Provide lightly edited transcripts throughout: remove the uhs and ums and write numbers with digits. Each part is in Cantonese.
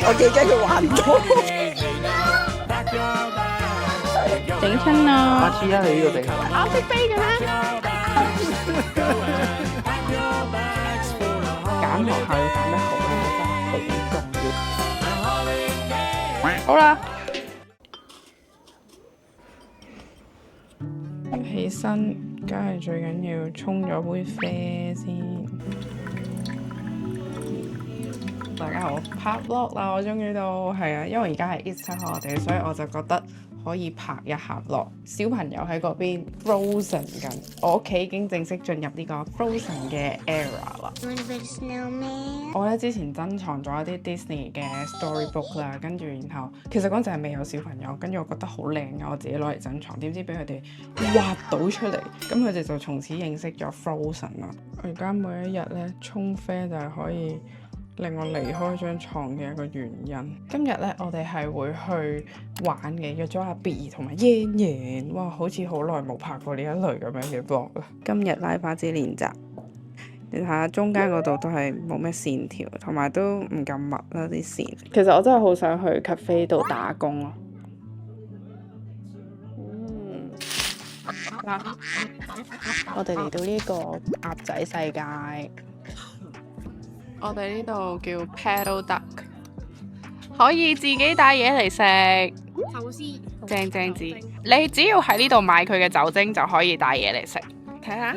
我幾驚佢玩唔到。整親啦！下次啊，你呢個地方。我識飛嘅咩？揀學校要揀得好咧，真係好重要。好啦，起身，梗係最緊要沖咗杯啡先。大家好，拍 vlog 啦！我終於都係啊，因為而家係 Easter holiday，所以我就覺得可以拍一下 vlog。小朋友喺嗰邊 frozen 緊，我屋企已經正式進入呢個 frozen 嘅 era 啦。我咧之前珍藏咗一啲 Disney 嘅 storybook 啦，跟住然後其實嗰陣係未有小朋友，跟住我覺得好靚嘅，我自己攞嚟珍藏，點知俾佢哋挖到出嚟，咁佢哋就從此認識咗 frozen 啦。我而家每一日咧沖啡就係可以令我離開張床嘅一個原因。今日咧，我哋係會去玩嘅，約咗阿 B 同埋嫣嫣。哇，好似好耐冇拍過呢一類咁樣嘅 vlog 啦。今日拉花指練習，你睇下中間嗰度都係冇咩線條，同埋都唔咁密啦啲線。其實我真係好想去 cafe 度打工咯。嗱，我哋嚟到呢個鴨仔世界。我哋呢度叫 Paddle Duck， 可以自己帶嘢嚟食。壽司正正字，你只要喺呢度買佢嘅酒精就可以帶嘢嚟食。睇下，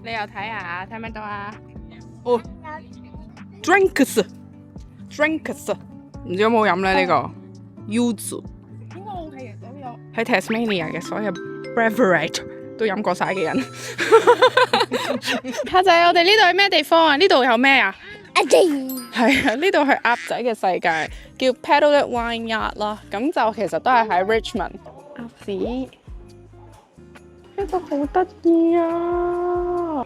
你又睇下，睇唔睇到啊？哦，drinks，唔知有冇飲咧呢個 ？Yuzu， 應該我係都有喺 Tasmania 嘅所有 beverage。都飲過晒嘅人，蝦仔，我哋呢度係咩地方啊？呢度有咩啊？係啊，呢度係鴨仔嘅世界，叫 Paddle Wine Yard 啦。咁就其實都係喺 Richmond。鴨子，呢個好得意啊！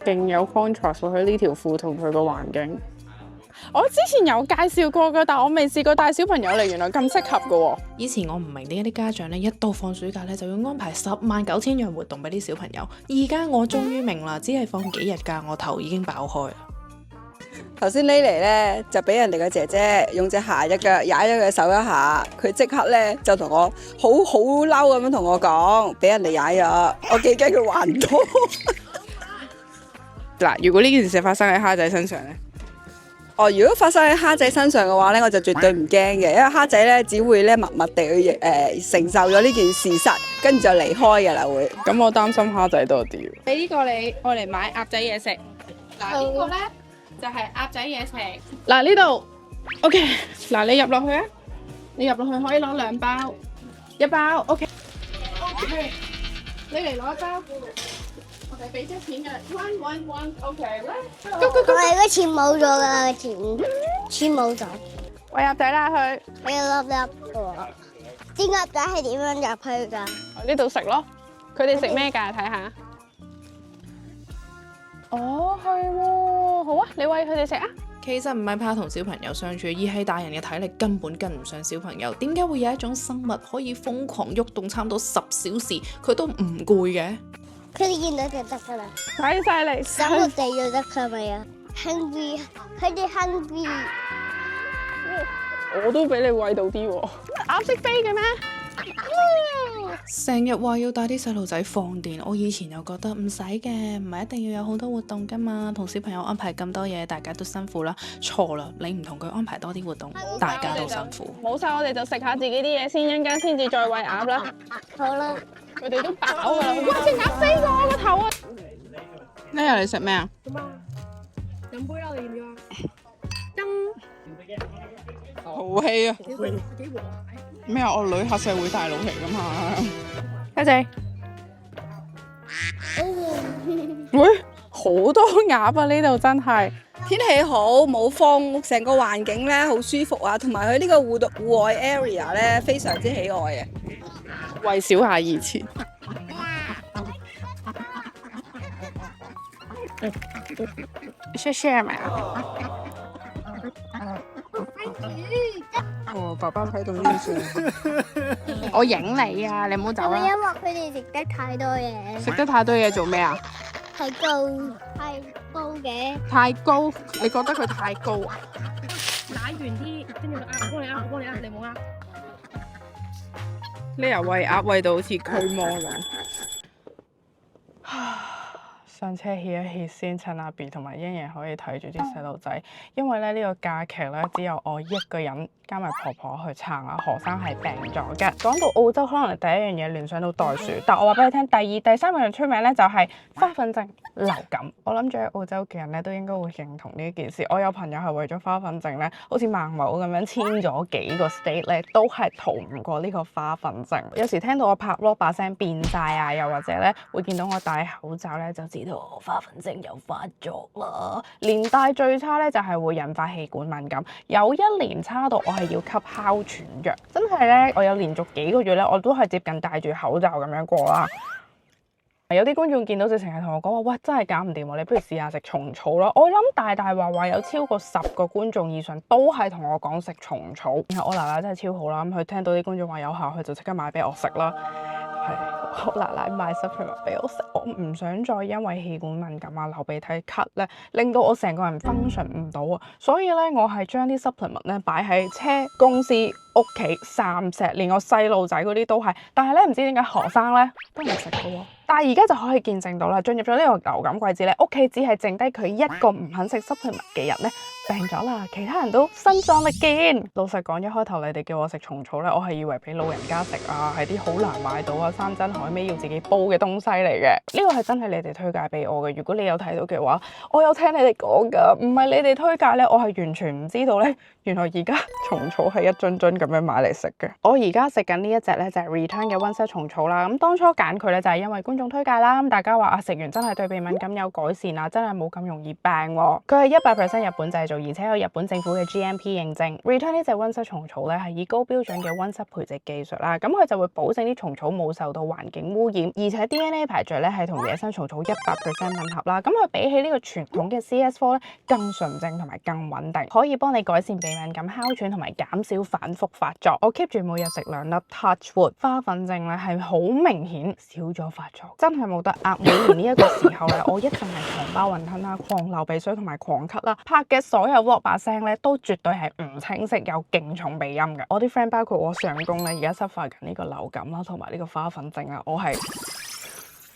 勁有 contrast 佢呢條褲同佢個環境。我之前有介紹過㗎，但我未試過帶小朋友嚟，原來咁適合㗎喎。以前我唔明點解啲家長咧一到放暑假咧就要安排109000樣活動俾啲小朋友，而家我終於明啦，只係放幾日假，我頭已經爆開。頭先呢嚟咧就俾人哋嘅姐姐用隻鞋一腳踩咗佢手一下，佢即刻咧就同我好嬲咁樣同我講，俾人哋踩咗，我幾驚佢還唔到。嗱，如果呢件事發生喺蝦仔身上咧？哦，如果發生喺蝦仔身上嘅話咧，我就絕對唔驚嘅，因為蝦仔咧只會咧默默地去承受咗呢件事實，跟住就離開嘅啦會。咁我擔心蝦仔多啲。俾呢個你，我嚟買鴨仔嘢食。嗱，呢個咧就係鴨仔嘢食。嗱，呢度 OK。嗱，你入落去啊！你入落去可以攞2包，1包 OK。你嚟攞1包。我哋俾咗錢嘅，one OK。我哋嗰錢冇咗啦，錢冇咗。喂，鴨仔啦佢。我有粒嘅喎。啲鴨仔係點樣入去㗎？呢度食咯。佢哋食咩㗎？睇下。哦，係喎，好啊，你餵佢哋食啊。其實唔係怕同小朋友相處，而係大人嘅體力根本跟唔上小朋友。點解會有一種生物可以瘋狂喐動差唔多10小時，佢都唔攰嘅？佢哋見到就得㗎啦，睇晒嚟，手落地就得㗎咪啊 ？Hungry， 佢哋 hungry。我都俾你餵到啲喎。鴨識飛嘅咩？成日話要帶啲細路仔放電，我以前又覺得唔使嘅，唔係一定要有好多活動㗎嘛。同小朋友安排咁多嘢，大家都辛苦啦。錯啦，你唔同佢安排多啲活動，大家都辛苦。冇晒，我哋就食下自己啲嘢先，一陣間先至再餵鴨啦。好啦。佢哋都飽㗎啦，哇！隻鴨飛過我個頭啊！呢日你食咩啊？飲杯啦，你要唔要啊？豪氣啊！幾和諧。咩啊？我女黑社會大佬嚟㗎嘛！家姐，喂，好多鴨啊！呢度真係天氣好，冇風，成個環境咧好舒服啊，同埋佢呢個戶外 area 咧非常之喜愛嘅。為小孩而設。share 咪啊？哦，爸爸喺度呢算。我影你啊！你唔好走啦。因為佢哋食得太多嘢。食得太多嘢做咩啊？係高，係高嘅。太高，你覺得佢太高啊？奶圓啲，跟住我幫你呃，你唔好呃。呢又喂鴨喂到好似驅魔咁。上車歇一歇先，趁阿 B 同埋欣欣可以睇住啲細路仔，因為咧呢個假期咧只有我一個人加埋婆婆去撐啊。何生係病咗嘅。講到澳洲，可能第一樣嘢聯想到袋鼠，但我話俾你聽，第二、第三樣出名咧就係花粉症、流感。我諗住喺澳洲嘅人咧都應該會認同呢件事。我有朋友係為咗花粉症咧，好似孟某咁樣遷咗幾個 state 咧，都係逃唔過呢個花粉症。有時聽到我拍 vlog 把聲變晒啊，又或者咧會見到我戴口罩咧，就知道我花粉症又發作啦。連帶最差咧就係會引發氣管敏感，有一年差到我係要吸哮喘藥，真係咧我有連續幾個月咧我都係接近戴住口罩咁樣過啦。有啲觀眾見到直情係同我講話，喂，真係搞唔掂喎，你不如試下食蟲草啦。我諗大大話有超過10個觀眾以上都係同我講食蟲草。然後我奶奶真係超好啦，咁佢聽到啲觀眾話有效，佢就即刻買俾我食啦。係我奶奶買 supplement 俾我食，我唔想再因為氣管敏感啊、流鼻涕、咳咧，令到我成個人 function 唔到啊。所以咧，我係將啲 supplement 咧擺喺車、公司、屋企三隻，連我細路仔嗰啲都係。但係咧，唔知點解何生咧都唔食嘅喎。但係而家就可以見證到啦，進入咗呢個流感季節咧，屋企只係剩低佢一個唔肯食 supplement 嘅人咧病咗啦，其他人都身壯力健。老實講，一開頭你哋叫我食蟲草咧，我係以為俾老人家食啊，係啲好難買到啊，山珍海味要自己煲嘅東西嚟嘅。呢個係真係你哋推介俾我嘅。如果你有睇到嘅話，我有聽你哋講㗎，唔係你哋推介咧，我係完全唔知道咧。原來而家蟲草係一樽樽咁樣買嚟食嘅。我而家食緊呢一隻咧就係 Return 嘅溫室蟲草啦。咁當初揀佢咧就係因為觀眾推介啦。咁大家話啊，食完真係對鼻敏感有改善啊，真係冇咁容易病喎。佢係100% 日本製造，而且有日本政府嘅 GMP 認證。Return 呢隻溫室蟲草咧係以高標準嘅溫室培植技術啦，咁佢就會保證啲蟲草冇受到環境污染，而且 DNA 排序咧係同野生蟲草100% 吻合啦。咁佢比起呢個傳統嘅 CS4 咧更純正同埋更穩定，可以幫你改善鼻敏感、哮喘同埋減少反覆發作。我 keep 住每日食2粒 Touch Wood， 花粉症咧係好明顯少咗發作，真係冇得呃。每年呢一個時候咧，我一定係狂包雲吞啦、狂流鼻水同埋狂咳啦。拍嘅所有 vlog 把聲咧都絕對係唔清晰，有勁重鼻音嘅。我啲 friend 包括我上公咧，而家suffer緊呢個流感啦，同埋呢個花粉症啊，我係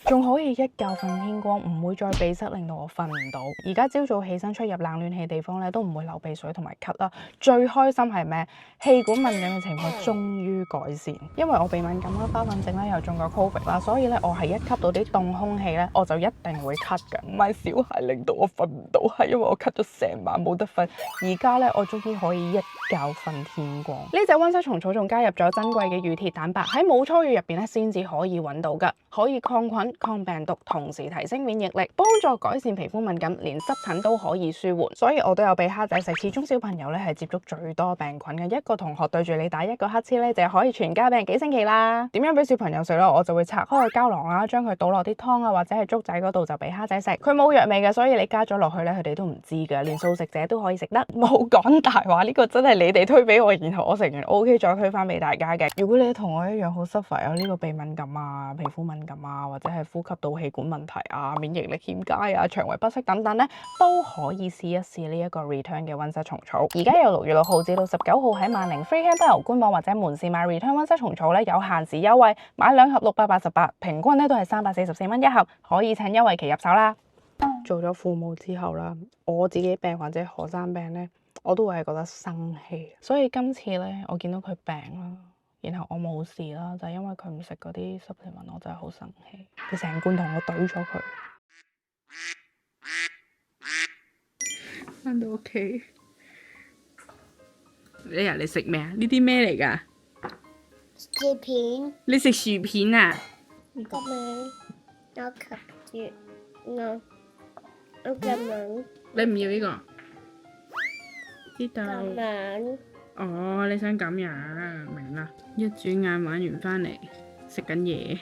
仲可以一覺瞓天光，唔會再鼻塞，令到我瞓唔到。而家朝早起身出入冷暖氣地方咧，都唔會流鼻水同埋咳啦。最開心係咩？氣管敏感嘅情況終於改善，因為我鼻敏感啦、花粉症啦，又中過 Covid 啦，所以咧我係一吸到啲凍空氣咧，我就一定會咳嘅。唔係小孩令到我瞓唔到，係因為我咳咗成晚冇得瞓。而家咧我終於可以一覺瞓天光。呢隻溫室蟲草仲加入咗珍貴嘅乳鐵蛋白，喺冇初乳入邊咧先至可以揾到㗎，可以抗菌、抗病毒，同時提升免疫力，幫助改善皮膚敏感，連濕疹都可以舒緩。所以我都有俾蝦仔食。始終小朋友咧係接觸最多病菌嘅，一個同學對住你打一個乞嗤咧，就可以全家病幾星期啦。點樣俾小朋友食咧？我就會拆開個膠囊啦，將佢倒落啲湯啊或者係粥仔嗰度就俾蝦仔食。佢冇藥味嘅，所以你加咗落去咧，佢哋都唔知㗎，連素食者都可以食得。冇講大話，呢個真係你哋推俾我，然後我食完 OK 再推返俾大家嘅。如果你同我一樣好 suffer 有呢個鼻敏感啊、皮膚敏感啊，或者係呼吸道氣管問題啊、免疫力欠佳啊、腸胃不適等等咧，都可以試一試呢一個 Return 嘅溫室蟲草。而家由6月6號至到19號喺萬寧 Freehand Bio 官網或者門市買 Return 溫室蟲草咧，有限時優惠，買2盒688，平均咧都係344蚊一盒，可以趁優惠期入手啦。做咗父母之後啦，我自己病或者何生病咧，我都會係覺得生氣，所以今次咧我見到佢病啦，然後我冇事啦，就係因為佢唔食嗰啲 supplement， 我真係好生氣。佢成罐同我懟咗佢。返到屋企，你食咩啊？呢啲咩嚟㗎？薯片。你食薯片啊？咁樣，我吸住，我咁樣。你唔要呢個？知道。咁樣。哦，你想咁樣，明啦。一轉眼玩完返嚟，食緊嘢。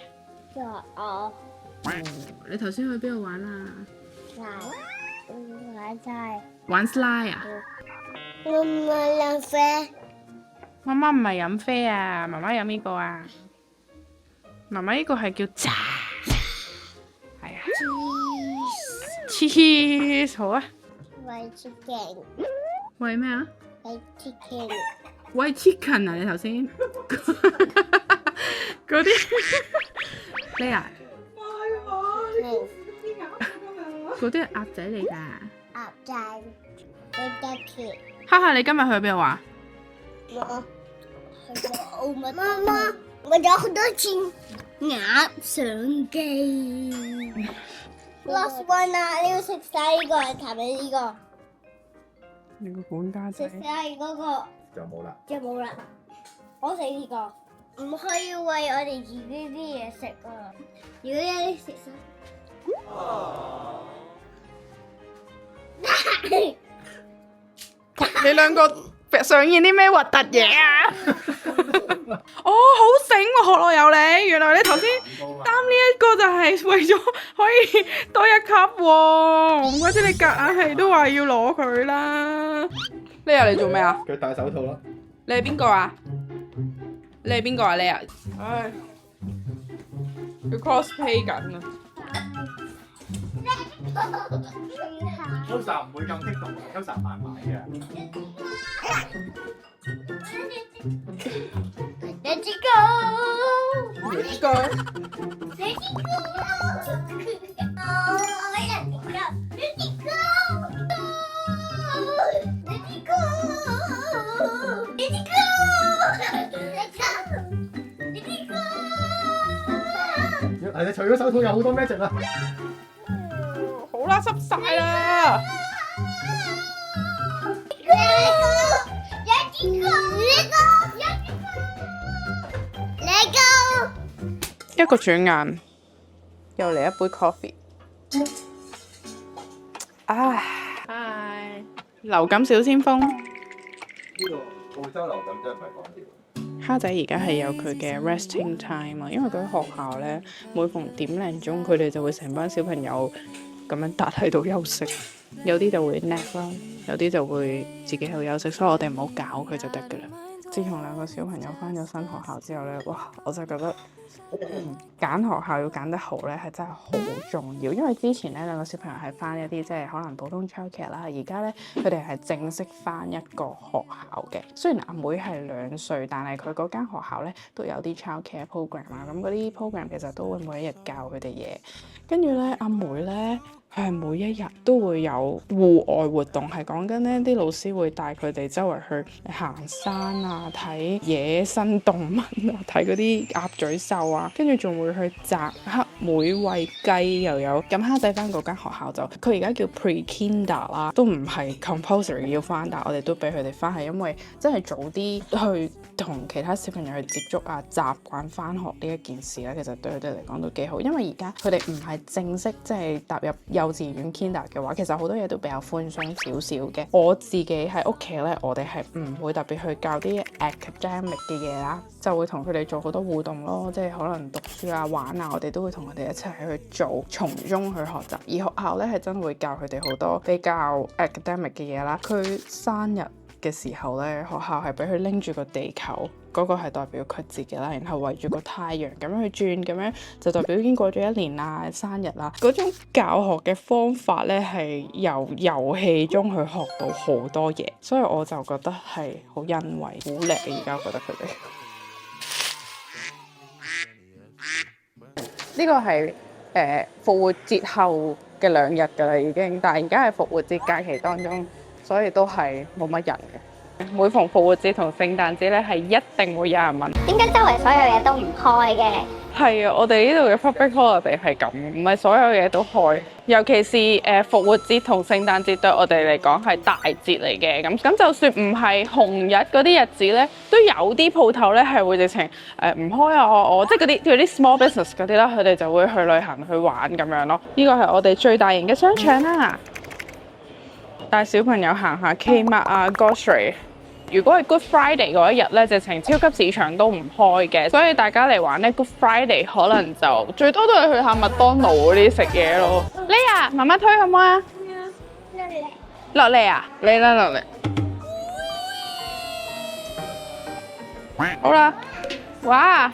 我你頭先去邊度玩啊？玩晒。玩 slide 啊？我唔係飲啡。媽媽唔係飲啡啊，媽媽飲呢個啊。媽媽呢個係叫茶，係啊。cheese 好啊。喂 chicken，喂咩啊？喂 chicken，喂 chicken 啊！你頭先嗰啲咩啊？嗰啲係鴨仔嚟㗎。鴨仔，我得鐵。哈哈，你今日去邊度玩？媽媽，我有好多錢鴨相機。Last one 啊，你要食晒呢個，係咪呢個？你個管家仔食晒嗰個就冇啦。就冇啦。我食呢個，唔可以餵我哋自己啲嘢食啊！如果有啲食晒。你兩個上演啲咩核突嘢啊？哦，好醒喎，學樂有你，原來你頭先擔呢一個就係為咗可以多一級喎，唔怪之你夾硬係都話要攞佢啦。呢日你做咩啊？佢戴手套啦。你係邊個啊？你係邊個啊？你啊？唉，佢 cosplay 緊啊！ Elsa 唔會咁激動，Elsa 慢慢嘅。Let's go！ Let's go！ Let's go！ 你除咗手套有好多 magic 啊！好啦，濕晒啦！一個轉眼，又嚟一杯 coffee。唉，嗨，流感小先鋒。呢個澳洲流感真係唔係講笑。蝦仔而家係有佢嘅 resting time 啊，因為佢喺學校咧，每逢點零鐘，佢哋就會成班小朋友咁樣笪喺度休息，有啲就會 nap 啦，有啲就會自己喺度休息，所以我哋唔好搞佢就得㗎啦。自從兩個小朋友返咗新學校之後咧，哇！我就覺得揀學校要揀得好咧，係真係好重要。因為之前咧兩個小朋友係返一啲即係可能普通 childcare 啦，而家咧佢哋係正式返一個學校嘅。雖然阿妹係2歲，但係佢嗰間學校咧都有啲 childcare program 啊。咁嗰啲 program 其實都會每一日教佢哋嘢。跟住咧阿妹咧，佢係每一日都會有戶外活動，係講緊呢啲老師會帶佢哋周圍去行山啊，睇野生動物啊，睇嗰啲鴨嘴獸啊，跟住仲會去摘黑莓餵雞又有。咁蝦仔翻嗰間學校就佢而家叫 pre-kinder 啦，都唔係 compulsory 要翻，但係我哋都俾佢哋翻，係因為真係早啲去同其他小朋友去接觸啊，習慣翻學呢一件事咧，其實對佢哋嚟講都幾好，因為而家佢哋唔係正式即係踏入幼稚園 kinder 嘅話，其實好多嘢都比較寬鬆少少嘅。我自己喺屋企咧，我哋係唔會特別去教啲 academic 嘅嘢啦，就會同佢哋做好多互動咯，即係可能讀書啊、玩啊，我哋都會同佢哋一齊去做，從中去學習。而學校咧係真會教佢哋好多比較 academic 嘅嘢啦。佢生日嘅時候咧，學校係俾佢拎住個地球，嗰個係代表佢自己啦，然後圍住個太陽咁樣去轉，咁樣就代表已經過咗1年啦，生日啦。嗰種教學嘅方法咧係由遊戲中去學到好多嘢，所以我就覺得係好欣慰、好叻。而家覺得佢哋呢個係復活節後嘅2日㗎啦已經，但係而家係復活節假期當中，所以都係冇乜人嘅。每逢復活節同聖誕節咧，係一定會有人問點解周圍所有嘢都唔開嘅？係啊，我哋呢度嘅 public holiday 係咁，唔係所有嘢都開。尤其是復活節同聖誕節對我哋嚟講係大節嚟嘅。咁就算唔係紅日嗰啲日子咧，都有啲鋪頭咧係會直情唔開啊！我即係嗰啲 small business 嗰啲啦，佢哋就會去旅行去玩咁樣咯。呢個係我哋最大型嘅商場啦，帶小朋友行下 Kmart 啊、Grocery。如果係 Good Friday 嗰一日咧，直情超級市場都唔開嘅，所以大家嚟玩咧 Good Friday 可能就最多都係去下麥當勞嗰啲食嘢咯。呢啊，媽媽推好唔好啊？落嚟啊！嚟啦，落嚟。好啦，哇！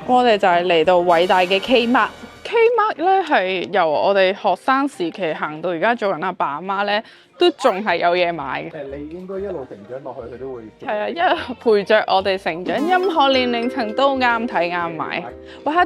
我哋就係嚟到偉大嘅 Kmart。Kmart 咧係由我哋學生時期行到而家做人阿爸阿媽咧，都仲係有嘢買嘅。你應該一路成長落去，佢都會。係啊，一陪着我哋成長，任何年齡層都啱睇啱買。喂，黑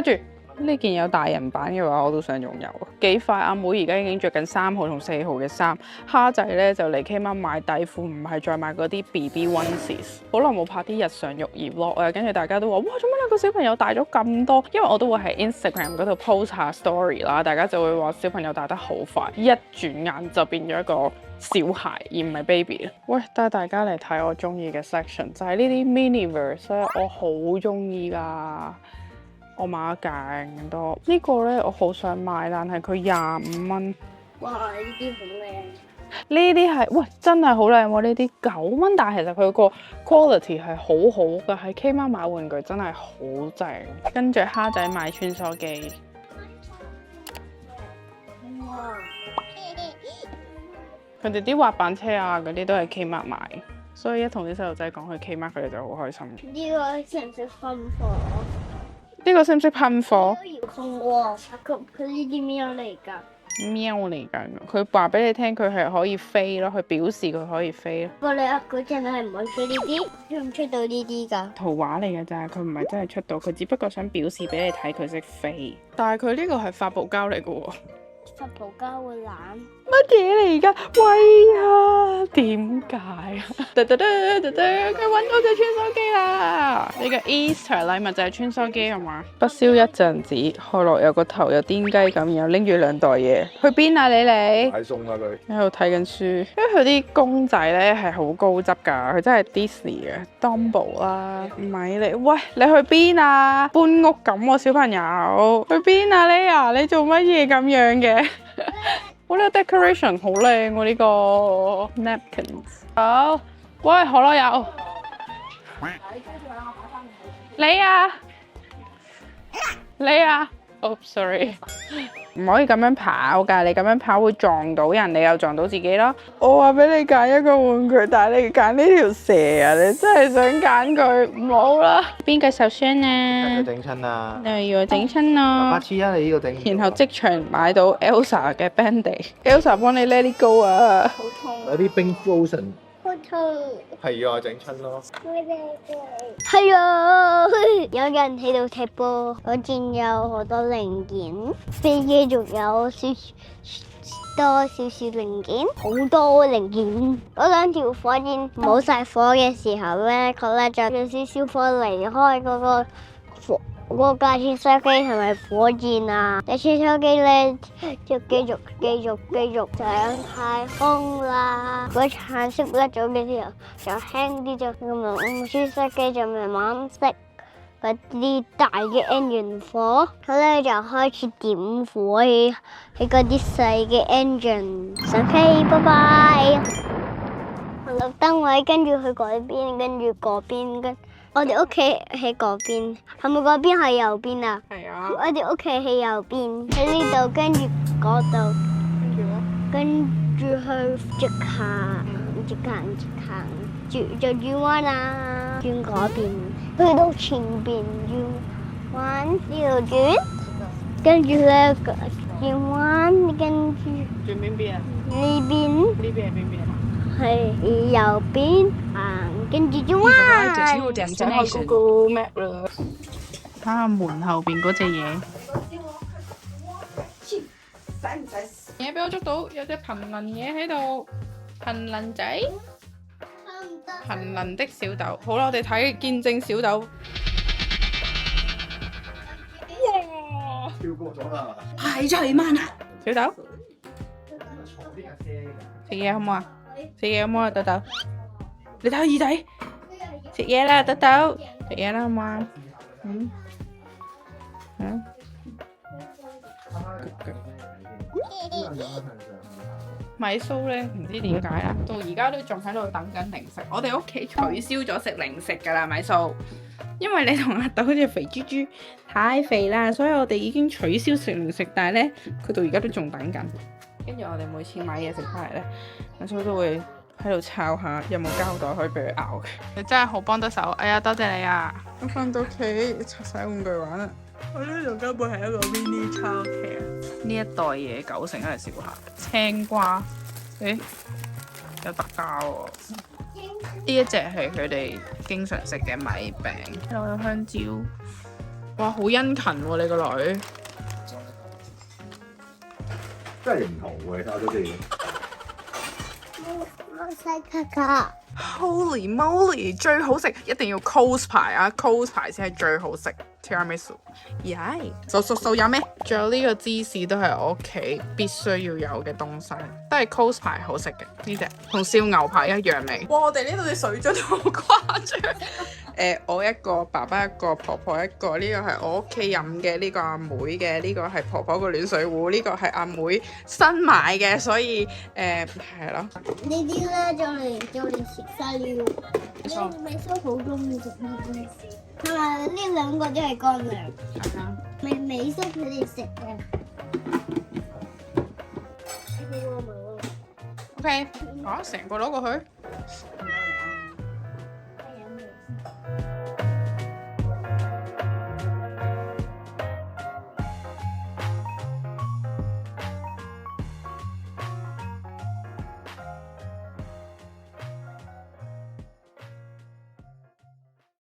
住！呢件有大人版嘅話，我都想擁有。幾快？阿妹而家已經着緊3號同4號嘅衫。蝦仔咧就嚟 Kmart 買底褲，唔係再買嗰啲 BB onesies。好耐冇拍啲日常育兒 vlog 啊，跟住大家都話：哇，做乜兩個小朋友大咗咁多？因為我都會喺 Instagram 嗰度 post 下 story 啦，大家就會話小朋友大得好快，一轉眼就變咗一個小孩，而唔係 baby。喂，帶大家嚟睇我中意嘅 section， 就係呢啲 Miniverse 咧，我好中意㗎。我買咗勁多，呢個咧我好想買，但係佢25蚊。哇！呢啲好靚。呢啲係喂真係好靚喎，呢啲9蚊，但係其實佢個 quality 係好好㗎，喺 Kmart 買玩具真係好正。跟住蝦仔買穿梭機。哇！佢哋啲滑板車啊嗰啲都係 Kmart 買，所以一同啲細路仔講去 Kmart，佢哋就好開心。呢個識唔識噴火？呢個識唔識噴火？遙控喎，佢呢啲咩嚟㗎？喵嚟㗎，佢話俾你聽，佢係可以飛咯，佢表示佢可以飛咯。不過你呃嗰陣係唔可以出呢啲，出唔出到呢啲㗎？圖畫嚟㗎咋，佢唔係真係出到，佢只不過想表示俾你睇佢識飛。但係佢呢個係發泡膠嚟㗎喎。發泡膠會爛。乜嘢嚟㗎？喂啊！點解啊？佢揾到隻穿梭機啦！呢個 Easter 禮物就係穿梭機係嘛？不消一陣子，開落有個頭又癲雞咁，然後拎住2袋嘢，去邊啊你哋？買餸啦佢。喺度睇緊書，因為佢啲公仔咧係好高質㗎，佢真係 Disney 嘅 Dumbo 啦，米妮。喂，你去邊啊？搬屋咁喎，小朋友去邊啊？Leah，你做乜嘢咁樣嘅？我呢個 decoration 好靚喎，呢個 napkins。好，喂，可樂有。你啊，oh sorry，唔可以咁樣跑㗎，你咁樣跑會撞到人，你又撞到自己咯。我話俾你揀一個玩具，但係你揀呢條蛇啊，你真係想揀佢，唔好啦。邊個受傷啊？整親啊！你以為整親啊？白痴啊！你呢個整。然後即場買到 Elsa 嘅 Band-Aid，Elsa 幫你 let it go 啊！好痛。有啲冰 frozen。好痛。係啊，整親咯。係啊，有人喺度踢波，火箭有好多零件，飛機仲有多少少零件，好多零件。嗰兩條火箭冇晒火嘅時候咧，佢咧就有少少火離開嗰架穿梭機同埋火箭啊！隻穿梭機咧就繼續上太空啦。嗰橙色甩咗嘅時候就輕啲就咁樣，穿梭機就慢慢熄嗰啲大嘅 engine 火，佢咧就開始點火喺嗰啲細嘅 engine 上飛。拜拜。綠燈位跟住去嗰邊，跟住嗰邊我哋屋企喺嗰邊，係咪嗰邊係右邊啊？係啊。我哋屋企喺右邊，喺呢度跟住嗰度，跟住去直行，就轉彎啊，轉嗰邊，去到前邊轉彎呢度轉，跟住咧轉彎，跟住轉邊邊啊？呢邊。呢邊係邊邊啊？係右邊行，跟住轉彎。就開 Google Map 啦。睇下門後邊嗰隻嘢。嘢俾我捉到，有隻頻能嘢喺度。頻能仔，頻能的小豆。好啦，我哋睇見證小豆。哇！跳過咗啦。排除萬難。小豆，食嘢好唔好啊？食嘢好唔好啊，豆豆？你睇下耳仔，食嘢啦，豆豆，食嘢啦，好唔好啊？米蘇咧唔知點解啦，到而家都仲喺度等緊零食。我哋屋企取消咗食零食㗎啦，米蘇，因為你同阿豆嗰隻肥豬豬太肥啦，所以我哋已經取消食零食，但係咧佢到而家都仲等緊。跟住我哋每次買嘢食翻嚟咧，米蘇都會喺度抄下有冇膠袋可以俾佢咬嘅。你真係好幫得手，哎呀多謝你啊！我翻到屋企拆晒玩具玩啦。我呢度根本係一個 mini childcare。呢一袋嘢90%都係小孩。青瓜，有特價喎。呢一隻係佢哋經常食嘅米餅。有香蕉。哇，好殷勤喎，你個女。真係唔同喎，睇下都知。我細卡卡。Holy moly， 最好食一定要 Coles 牌啊 ！Coles 牌先係最好食 Tiramisu。耶！數有咩？仲有呢個芝士都係我屋企必須要有嘅東西，都係 Coles 牌好食嘅呢隻，同燒牛排一樣味。哇！我哋呢度啲水樽好誇張。我一個，爸爸一個，婆婆一個。呢個係我屋企飲嘅，呢個阿妹嘅，呢個係婆婆個暖水壺，呢個係阿妹新買嘅，所以係咯。呢啲咧就嚟食晒了。你美蘇好中意食呢啲，同埋呢兩個都係乾糧。美蘇佢哋食嘅。OK，成個攞過去。